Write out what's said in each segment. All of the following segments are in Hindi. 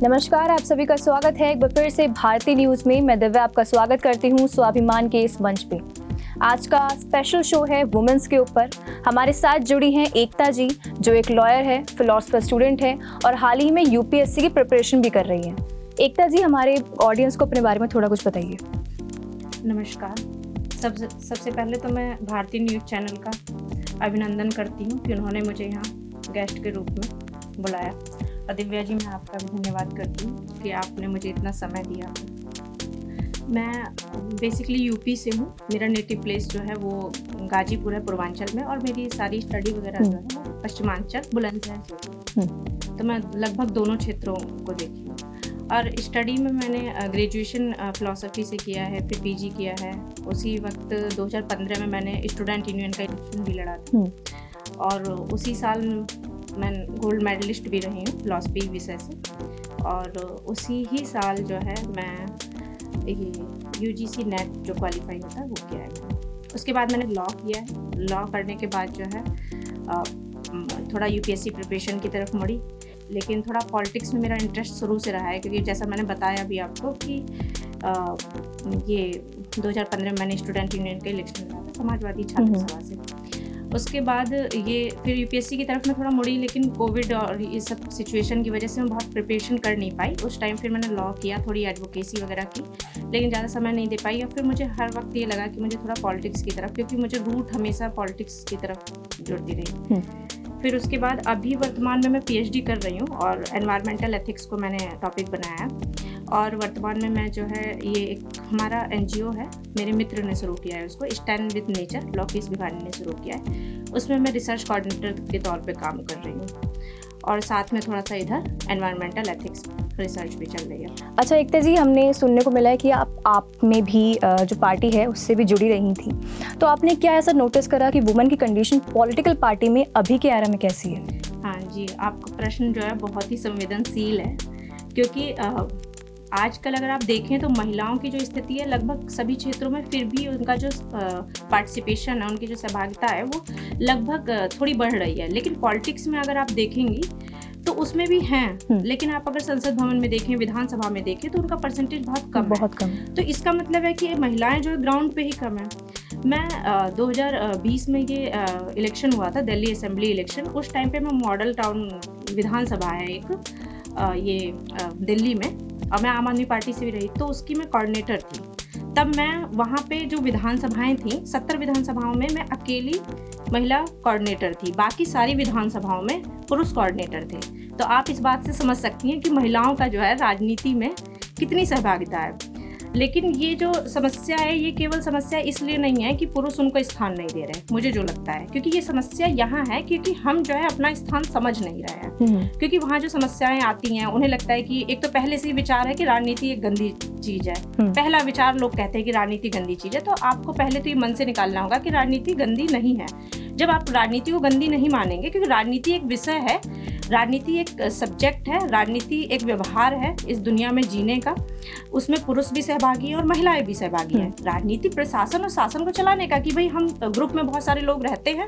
नमस्कार, आप सभी का स्वागत है एक बार फिर से भारतीय न्यूज में। मैं दिव्या आपका स्वागत करती हूँ स्वाभिमान के इस मंच पे। आज का स्पेशल शो है वुमेन्स के ऊपर। हमारे साथ जुड़ी हैं एकता जी, जो एक लॉयर है, फिलोसफर स्टूडेंट है और हाल ही में यूपीएससी की प्रिपरेशन भी कर रही हैं। एकता जी, हमारे ऑडियंस को अपने बारे में थोड़ा कुछ बताइए। नमस्कार। सबसे पहले तो मैं भारतीय न्यूज़ चैनल का अभिनंदन करती हूँ कि उन्होंने मुझे यहाँ गेस्ट के रूप में बुलाया। और दिव्या जी, मैं आपका भी धन्यवाद करती हूँ कि आपने मुझे इतना समय दिया। मैं बेसिकली यूपी से हूँ। मेरा नेटिव प्लेस जो है वो गाजीपुर है, पूर्वांचल में, और मेरी सारी स्टडी वगैरह जो है वो पश्चिमांचल बुलंदशहर से। तो मैं लगभग दोनों क्षेत्रों को देखी हूँ। और स्टडी में मैंने ग्रेजुएशन फ़िलासफ़ी से किया है, फिर पीजी किया है। उसी वक्त 2015 में मैंने स्टूडेंट यूनियन का इलेक्शन भी लड़ा था और उसी साल मैं गोल्ड मेडलिस्ट भी रही हूँ फ़िलासफ़ी विषय से। और उसी ही साल जो है मैं ये यूजीसी नेट जो क्वालिफाई होता है वो किया है। उसके बाद मैंने लॉ किया है। लॉ करने के बाद जो है थोड़ा यूपीएससी प्रिपरेशन की तरफ मुड़ी, लेकिन थोड़ा पॉलिटिक्स में मेरा इंटरेस्ट शुरू से रहा है, क्योंकि जैसा मैंने बताया अभी आपको कि ये 2015 में मैंने स्टूडेंट यूनियन का इलेक्शन लड़ा था समाजवादी छात्र सभा से। उसके बाद ये फिर यूपीएससी की तरफ मैं थोड़ा मुड़ी, लेकिन कोविड और ये सब सिचुएशन की वजह से मैं बहुत प्रिपरेशन कर नहीं पाई। उस टाइम फिर मैंने लॉ किया, थोड़ी एडवोकेसी वगैरह की, लेकिन ज़्यादा समय नहीं दे पाई। और फिर मुझे हर वक्त ये लगा कि मुझे थोड़ा पॉलिटिक्स की तरफ, क्योंकि मुझे रूट हमेशा पॉलिटिक्स की तरफ जुड़ती रही। फिर उसके बाद अभी वर्तमान में मैं पीएचडी कर रही हूँ और एनवायरमेंटल एथिक्स को मैंने टॉपिक बनाया। और वर्तमान में मैं जो है ये एक हमारा एनजीओ है, मेरे मित्र ने शुरू किया है, उसको stand with nature, Lokesh Bhiwani ने शुरू किया है। उसमें मैं रिसर्च कोऑर्डिनेटर के तौर पे काम कर रही हूँ और साथ में थोड़ा सा इधर एनवायरमेंटल एथिक्स रिसर्च भी चल रही है। अच्छा एकता जी, हमने सुनने को मिला है कि आप में भी जो पार्टी है उससे भी जुड़ी रही थी, तो आपने क्या ऐसा नोटिस करा कि वुमेन की कंडीशन पॉलिटिकल पार्टी में अभी के एरा में कैसी है? हाँ जी, आपका प्रश्न जो है बहुत ही संवेदनशील है, क्योंकि आजकल अगर आप देखें तो महिलाओं की जो स्थिति है लगभग सभी क्षेत्रों में, फिर भी उनका जो पार्टिसिपेशन है, उनकी जो सहभागिता है वो लगभग थोड़ी बढ़ रही है। लेकिन पॉलिटिक्स में अगर आप देखेंगी तो उसमें भी हैं, लेकिन आप अगर संसद भवन में देखें, विधानसभा में देखें, तो उनका परसेंटेज बहुत कम है। तो इसका मतलब है कि महिलाएं जो है ग्राउंड पे ही कम है। मैं 2020 में ये इलेक्शन हुआ था, दिल्ली असेंबली इलेक्शन। उस टाइम पे मैं मॉडल टाउन विधानसभा है एक ये दिल्ली में, और मैं आम आदमी पार्टी से भी रही, तो उसकी मैं कोऑर्डिनेटर थी। तब मैं वहाँ पे जो विधानसभाएं थी, 70 विधानसभाओं में मैं अकेली महिला कोऑर्डिनेटर थी, बाकी सारी विधानसभाओं में पुरुष कोऑर्डिनेटर थे। तो आप इस बात से समझ सकती हैं कि महिलाओं का जो है राजनीति में कितनी सहभागिता है। लेकिन ये जो समस्या है, ये केवल समस्या इसलिए नहीं है कि पुरुष उनको स्थान नहीं दे रहे, मुझे जो लगता है, क्योंकि ये समस्या यहाँ है क्योंकि हम जो है अपना स्थान समझ नहीं रहे हैं। क्योंकि वहाँ जो समस्याएं आती हैं, उन्हें लगता है कि एक तो पहले से ही विचार है कि राजनीति एक गंदी चीज़ है। पहला विचार लोग कहते हैं कि राजनीति गंदी चीज़ है, तो आपको पहले तो ये मन से निकालना होगा कि राजनीति गंदी नहीं है। जब आप राजनीति को गंदी नहीं मानेंगे, क्योंकि राजनीति एक विषय है, राजनीति एक सब्जेक्ट है, राजनीति एक व्यवहार है इस दुनिया में जीने का। उसमें पुरुष भी सहभागी है और महिलाएं भी सहभागी हैं। राजनीति प्रशासन और शासन को चलाने का, कि भाई हम ग्रुप में बहुत सारे लोग रहते हैं,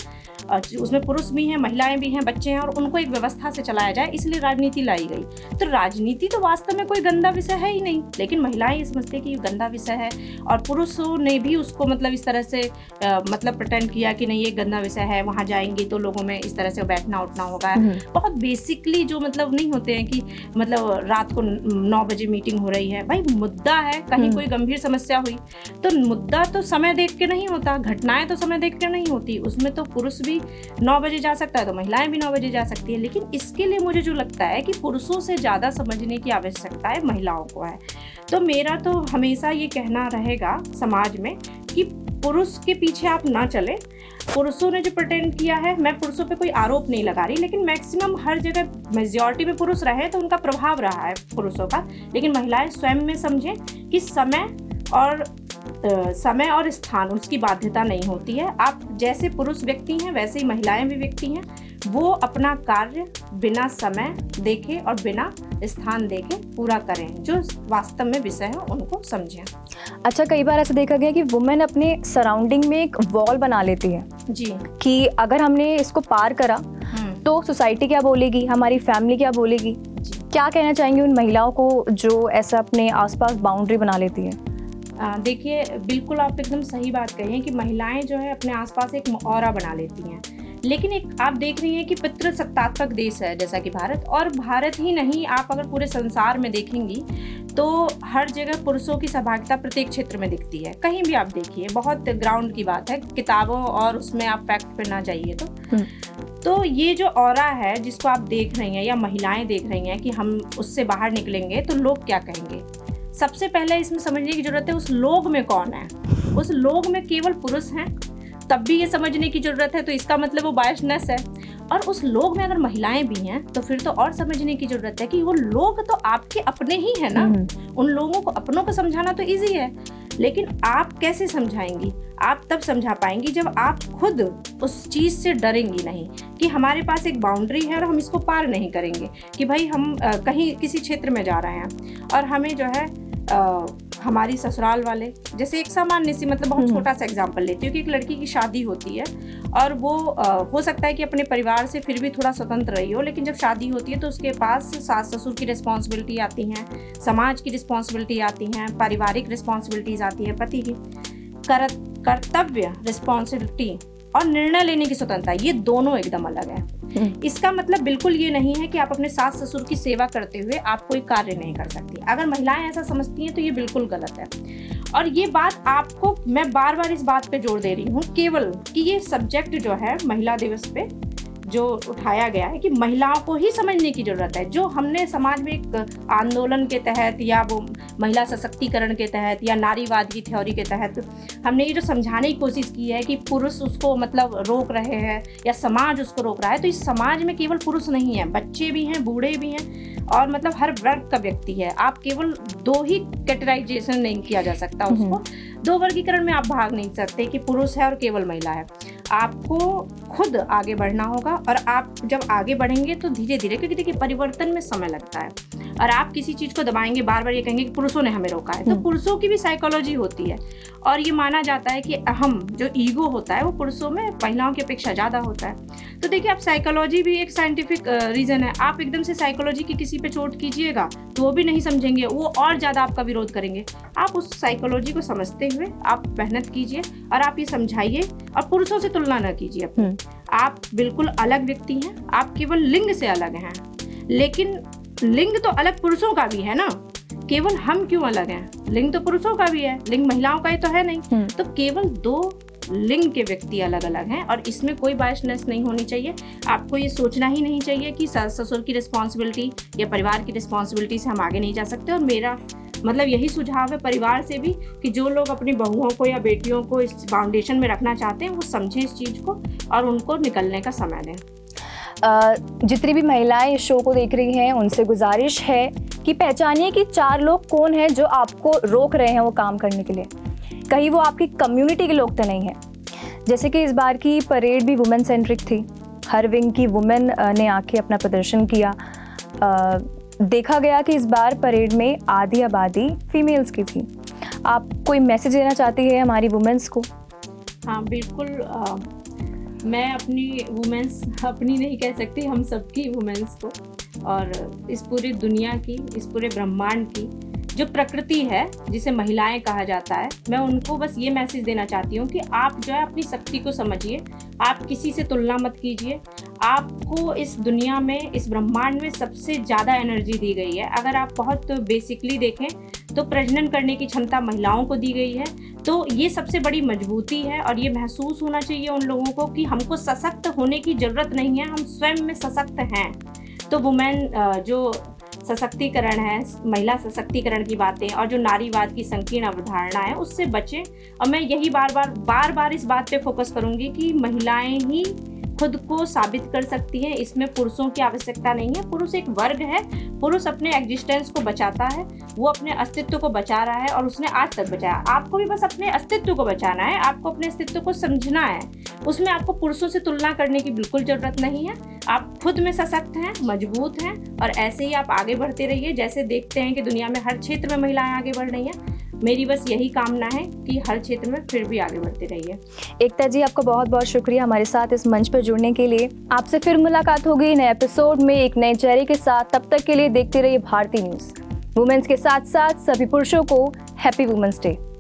उसमें पुरुष भी हैं, महिलाएं भी हैं, बच्चे हैं, और उनको एक व्यवस्था से चलाया जाए, इसलिए राजनीति लाई गई। तो राजनीति तो वास्तव में कोई गंदा विषय है ही नहीं, लेकिन महिलाएं ये समझते हैं कि ये गंदा विषय है, और पुरुषों ने भी उसको मतलब इस तरह से मतलब प्रिटेंड किया कि नहीं ये गंदा विषय है, वहाँ जाएंगे तो लोगों में इस तरह से बैठना उठना होगा। बहुत बेसिकली जो मतलब नहीं होते हैं कि मतलब रात को 9 बजे मीटिंग हो रही है, भाई मुद्दा है, कहीं कोई गंभीर समस्या हुई तो मुद्दा तो समय देख के नहीं होता, घटनाएं तो समय देख के नहीं होती। उसमें तो पुरुष भी 9 बजे जा सकता है तो महिलाएं भी 9 बजे जा सकती है। लेकिन इसके लिए मुझे जो लगता है कि पुरुषों से ज़्यादा समझने की आवश्यकता है महिलाओं को है। तो मेरा तो हमेशा ये कहना रहेगा समाज में कि पुरुष के पीछे आप ना चलें। पुरुषों ने जो प्रिटेंड किया है, मैं पुरुषों पे कोई आरोप नहीं लगा रही, लेकिन मैक्सिमम हर जगह मेजॉरिटी में पुरुष रहे तो उनका प्रभाव रहा है पुरुषों का। लेकिन महिलाएं स्वयं में समझें कि समय और स्थान उसकी बाध्यता नहीं होती है। आप जैसे पुरुष व्यक्ति हैं वैसे ही महिलाएं भी व्यक्ति हैं। वो अपना कार्य बिना समय देखे और बिना स्थान देके पूरा करें, जो वास्तव में विषय है उनको समझें। अच्छा, कई बार ऐसा देखा गया कि वुमेन अपने सराउंडिंग में एक वॉल बना लेती है जी, कि अगर हमने इसको पार करा तो सोसाइटी क्या बोलेगी, हमारी फैमिली क्या बोलेगी। क्या कहना चाहेंगे उन महिलाओं को जो ऐसा अपने आसपास बाउंड्री बना लेती है? देखिए, बिल्कुल आप एकदम सही बात कही है कि महिलाएं जो है अपने आसपास एक ऑरा बना लेती हैं। लेकिन एक आप देख रही हैं कि पितृसत्तात्मक देश है जैसा कि भारत, और भारत ही नहीं, आप अगर पूरे संसार में देखेंगी तो हर जगह पुरुषों की सहभागिता प्रत्येक क्षेत्र में दिखती है। कहीं भी आप देखिए, बहुत ग्राउंड की बात है, किताबों और उसमें आप फैक्ट पे ना जाइए तो ये जो ऑरा है जिसको आप देख रही हैं या महिलाएं देख रही हैं कि हम उससे बाहर निकलेंगे तो लोग क्या कहेंगे, सबसे पहले इसमें समझने की जरूरत है उस लोग में कौन है। उस लोग में केवल पुरुष हैं तब भी ये समझने की जरूरत है, तो इसका मतलब वो बायसनेस है। और उस लोग में अगर महिलाएं भी हैं तो फिर तो और समझने की जरूरत है कि वो लोग तो आपके अपने ही है ना। उन लोगों को, अपनों को समझाना तो इजी है, लेकिन आप कैसे समझाएंगी? आप तब समझा पाएंगी जब आप खुद उस चीज़ से डरेंगी नहीं कि हमारे पास एक बाउंड्री है और हम इसको पार नहीं करेंगे। कि भाई हम कहीं किसी क्षेत्र में जा रहे हैं और हमें जो है हमारी ससुराल वाले, जैसे एक सामान्य सी, मतलब बहुत छोटा सा एग्जांपल लेती हूँ कि एक लड़की की शादी होती है और वो हो सकता है कि अपने परिवार से फिर भी थोड़ा स्वतंत्र रही हो, लेकिन जब शादी होती है तो उसके पास सास ससुर की रिस्पॉन्सिबिलिटी आती हैं, समाज की रिस्पॉन्सिबिलिटी आती हैं, पारिवारिक रिस्पॉन्सिबिलिटीज आती है, पति की कर्तव्य रिस्पॉन्सिबिलिटी और निर्णय लेने की स्वतंत्रता, ये दोनों एकदम अलग है। इसका मतलब बिल्कुल ये नहीं है कि आप अपने सास ससुर की सेवा करते हुए आप कोई कार्य नहीं कर सकती। अगर महिलाएं ऐसा समझती हैं तो ये बिल्कुल गलत है। और ये बात आपको, मैं बार बार इस बात पे जोर दे रही हूँ केवल कि ये सब्जेक्ट जो है महिला दिवस पे जो उठाया गया है कि महिलाओं को ही समझने की जरूरत है। जो हमने समाज में एक आंदोलन के तहत या वो महिला सशक्तिकरण के तहत या नारीवाद की थ्योरी के तहत हमने ये जो समझाने की कोशिश की है कि पुरुष उसको मतलब रोक रहे हैं या समाज उसको रोक रहा है, तो इस समाज में केवल पुरुष नहीं है, बच्चे भी हैं, बूढ़े भी हैं और मतलब हर वर्ग का व्यक्ति है। आप केवल दो ही कैटेगराइजेशन नहीं किया जा सकता उसको, दो वर्गीकरण में आप भाग नहीं सकते कि पुरुष है और केवल महिला है। आपको खुद आगे बढ़ना होगा और आप जब आगे बढ़ेंगे तो धीरे धीरे, क्योंकि देखिए परिवर्तन में समय लगता है, और आप किसी चीज़ को दबाएंगे, बार बार ये कहेंगे कि पुरुषों ने हमें रोका है, तो पुरुषों की भी साइकोलॉजी होती है और ये माना जाता है कि अहम जो ईगो होता है वो पुरुषों में महिलाओं की अपेक्षा ज़्यादा होता है। तो देखिए, आप साइकोलॉजी भी एक साइंटिफिक रीज़न है। आप एकदम से साइकोलॉजी की किसी पे चोट कीजिएगा तो वो भी नहीं समझेंगे, वो और ज़्यादा आपका विरोध करेंगे। आप उस साइकोलॉजी को समझते हुए आप मेहनत कीजिए और आप ये समझाइए और पुरुषों से तुलना न कीजिए अपनी। आप बिल्कुल अलग व्यक्ति हैं, आप केवल लिंग से अलग हैं, लेकिन लिंग तो अलग पुरुषों का भी है ना, केवल हम क्यों अलग हैं? लिंग तो पुरुषों का भी है, लिंग महिलाओं का ही तो है नहीं। तो केवल दो लिंग के व्यक्ति अलग अलग हैं और इसमें कोई बायसनेस नहीं होनी चाहिए। आपको ये सोचना ही नहीं चाहिए कि सास ससुर की रिस्पॉन्सिबिलिटी या परिवार की रिस्पॉन्सिबिलिटी से हम आगे नहीं जा सकते। और मेरा मतलब यही सुझाव है परिवार से भी कि जो लोग अपनी बहुओं को या बेटियों को इस फाउंडेशन में रखना चाहते हैं वो समझें इस चीज़ को और उनको निकलने का समय दें। जितनी भी महिलाएं इस शो को देख रही हैं उनसे गुजारिश है कि पहचानिए कि 4 लोग कौन हैं जो आपको रोक रहे हैं वो काम करने के लिए। कहीं वो आपकी कम्युनिटी के लोग तो नहीं हैं। जैसे कि इस बार की परेड भी वुमेन सेंट्रिक थी, हर विंग की वुमेन ने आके अपना प्रदर्शन किया। देखा गया कि इस बार परेड में आधी आबादी फीमेल्स की थी। आप कोई मैसेज देना चाहती है हमारी वुमेन्स को? हाँ बिल्कुल, मैं अपनी वुमेन्स, अपनी नहीं कह सकती, हम सबकी वुमेन्स को और इस पूरी दुनिया की, इस पूरे ब्रह्मांड की जो प्रकृति है जिसे महिलाएं कहा जाता है, मैं उनको बस ये मैसेज देना चाहती हूँ कि आप जो है अपनी शक्ति को समझिए। आप किसी से तुलना मत कीजिए। आपको इस दुनिया में, इस ब्रह्मांड में सबसे ज़्यादा एनर्जी दी गई है। अगर आप बहुत बेसिकली देखें तो प्रजनन करने की क्षमता महिलाओं को दी गई है। तो ये सबसे बड़ी मजबूती है और ये महसूस होना चाहिए उन लोगों को कि हमको सशक्त होने की ज़रूरत नहीं है, हम स्वयं में सशक्त हैं। तो वुमेन जो सशक्तिकरण है, महिला सशक्तिकरण की बातें और जो नारीवाद की संकीर्ण अवधारणा है उससे बचें। और मैं यही बार बार इस बात पे फोकस करूंगी कि महिलाएं ही खुद को साबित कर सकती हैं, इसमें पुरुषों की आवश्यकता नहीं है। पुरुष एक वर्ग है, पुरुष अपने एग्जिस्टेंस को बचाता है, वो अपने अस्तित्व को बचा रहा है और उसने आज तक बचाया। आपको भी बस अपने अस्तित्व को बचाना है, आपको अपने अस्तित्व को समझना है। उसमें आपको पुरुषों से तुलना करने की बिल्कुल ज़रूरत नहीं है। आप खुद में सशक्त हैं, मजबूत हैं और ऐसे ही आप आगे बढ़ते रहिए। जैसे देखते हैं कि दुनिया में हर क्षेत्र में महिलाएं आगे बढ़ रही हैं, मेरी बस यही कामना है कि हर क्षेत्र में फिर भी आगे बढ़ते रहिए। एकता जी, आपका बहुत बहुत शुक्रिया हमारे साथ इस मंच पर जुड़ने के लिए। आपसे फिर मुलाकात होगी नए एपिसोड में एक नए चेहरे के साथ। तब तक के लिए देखते रहिए भारती न्यूज़। वुमेन्स के साथ साथ सभी पुरुषों को हैप्पी वुमेन्स डे।